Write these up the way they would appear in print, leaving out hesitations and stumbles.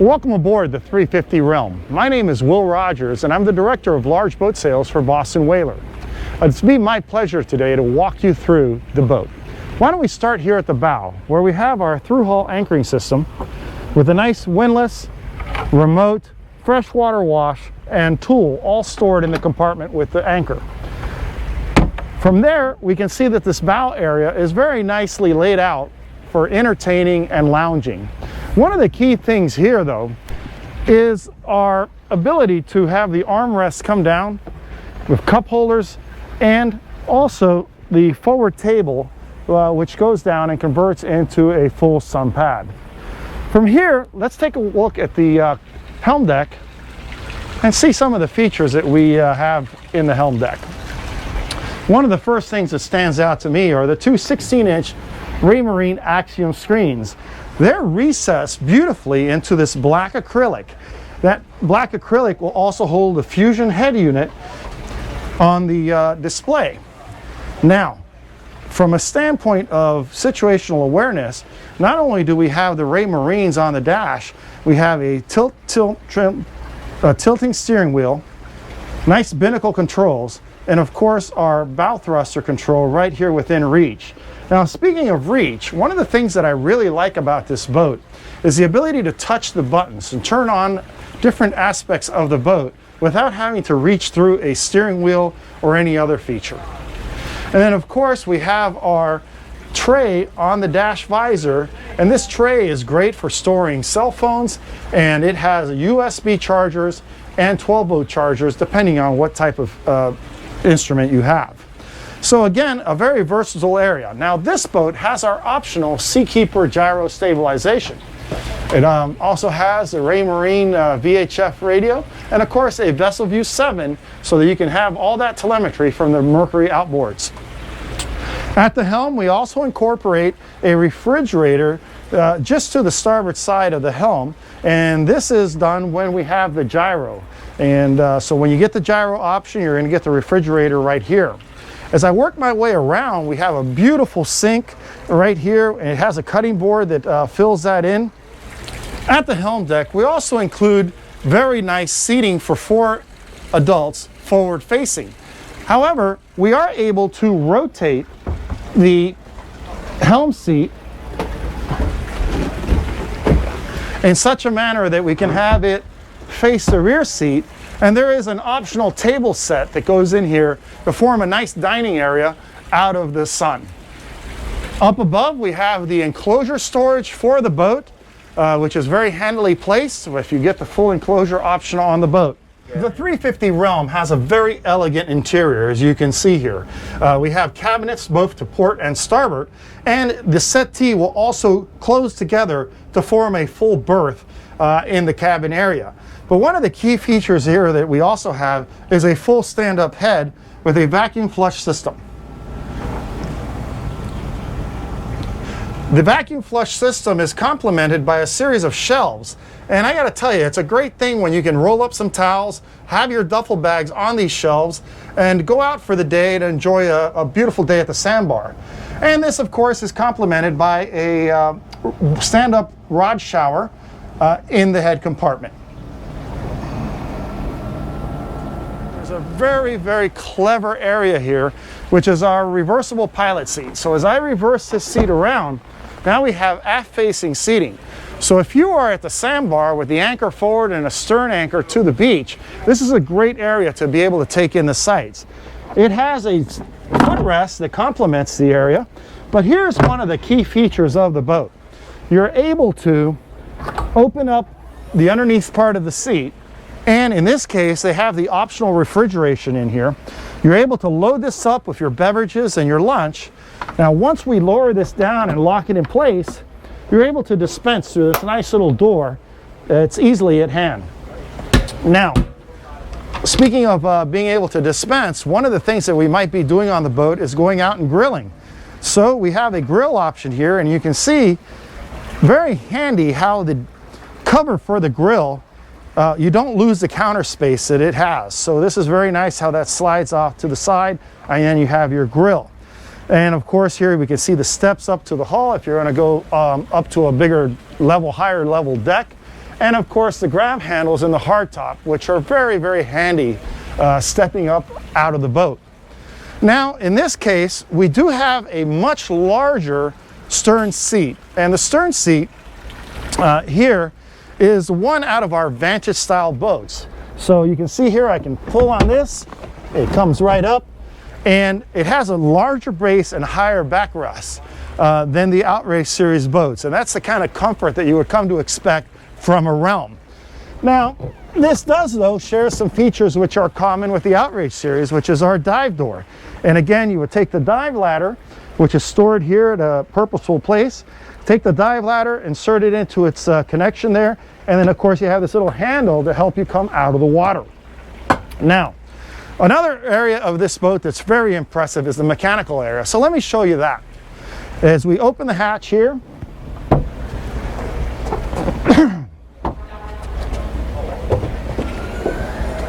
Welcome aboard the 350 Realm. My name is Will Rogers and I'm the Director of Large Boat Sales for Boston Whaler. It's been my pleasure today to walk you through the boat. Why don't we start here at the bow, where we have our through-hull anchoring system with a nice windlass, remote, freshwater wash, and tool all stored in the compartment with the anchor. From there, we can see that this bow area is very nicely laid out for entertaining and lounging. One of the key things here, though, is our ability to have the armrests come down with cup holders and also the forward table, which goes down and converts into a full sun pad. From here, let's take a look at the helm deck and see some of the features that we have in the helm deck. One of the first things that stands out to me are the two 16-inch Raymarine Axiom screens. They're recessed beautifully into this black acrylic. That black acrylic will also hold the Fusion head unit on the display. Now, from a standpoint of situational awareness, not only do we have the Raymarines on the dash, we have a tilting steering wheel, nice binnacle controls, and of course our bow thruster control right here within reach. Now, speaking of reach, one of the things that I really like about this boat is the ability to touch the buttons and turn on different aspects of the boat without having to reach through a steering wheel or any other feature. And then of course we have our tray on the dash visor, and this tray is great for storing cell phones, and it has USB chargers and 12-volt chargers depending on what type of instrument you have. So again, a very versatile area. Now this boat has our optional Seakeeper gyro stabilization. It also has a Raymarine VHF radio, and of course a Vessel View 7, so that you can have all that telemetry from the Mercury outboards. At the helm, we also incorporate a refrigerator just to the starboard side of the helm, and this is done when we have the gyro. And so when you get the gyro option, you're going to get the refrigerator right here. As I work my way around, we have a beautiful sink right here, and it has a cutting board that fills that in. At the helm deck, we also include very nice seating for 4 adults forward facing. However, we are able to rotate the helm seat in such a manner that we can have it face the rear seat, and there is an optional table set that goes in here to form a nice dining area out of the sun. Up above, we have the enclosure storage for the boat, which is very handily placed if you get the full enclosure option on the boat. The 350 Realm has a very elegant interior, as you can see here. We have cabinets both to port and starboard, and the settee will also close together to form a full berth in the cabin area. But one of the key features here that we also have is a full stand-up head with a vacuum flush system. The vacuum flush system is complemented by a series of shelves, and I gotta tell you, it's a great thing when you can roll up some towels, have your duffel bags on these shelves, and go out for the day to enjoy a beautiful day at the sandbar. And this, of course, is complemented by a stand-up rod shower in the head compartment. There's a very, very clever area here, which is our reversible pilot seat. So as I reverse this seat around, now we have aft-facing seating. So if you are at the sandbar with the anchor forward and a stern anchor to the beach, this is a great area to be able to take in the sights. It has a footrest that complements the area, but here's one of the key features of the boat. You're able to open up the underneath part of the seat, and in this case they have the optional refrigeration in here. You're able to load this up with your beverages and your lunch. Now once we lower this down and lock it in place, you're able to dispense through this nice little door. It's easily at hand. Now, speaking of being able to dispense, one of the things that we might be doing on the boat is going out and grilling. So we have a grill option here, and you can see very handy how the cover for the grill, you don't lose the counter space that it has. So this is very nice how that slides off to the side, and then you have your grill. And of course here we can see the steps up to the hull if you're going to go up to a bigger level, higher level deck. and of course the grab handles in the hardtop, which are very, very handy stepping up out of the boat. Now, in this case, we do have a much larger stern seat, and the stern seat here is one out of our Vantage style boats. So you can see here, I can pull on this, it comes right up, and it has a larger brace and higher backrest than the Outrage series boats, and that's the kind of comfort that you would come to expect from a Helm. Now, this does though share some features which are common with the Outrage series, which is our dive door. And again, you would take the dive ladder, which is stored here at a purposeful place, take the dive ladder, insert it into its connection there, and then of course you have this little handle to help you come out of the water. Now, another area of this boat that's very impressive is the mechanical area. So let me show you that. As we open the hatch here,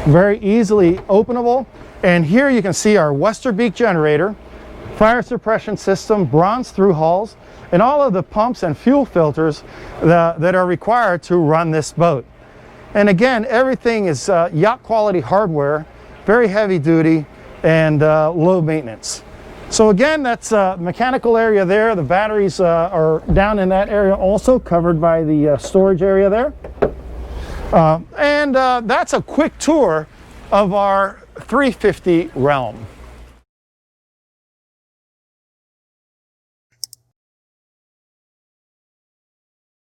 very easily openable, and here you can see our Westerbeek generator, fire suppression system, bronze through hulls, and all of the pumps and fuel filters that are required to run this boat. And again, everything is yacht quality hardware, very heavy duty, and low maintenance. So again, that's mechanical area there. The batteries are down in that area, also covered by the storage area there. And that's a quick tour of our 350 Helm.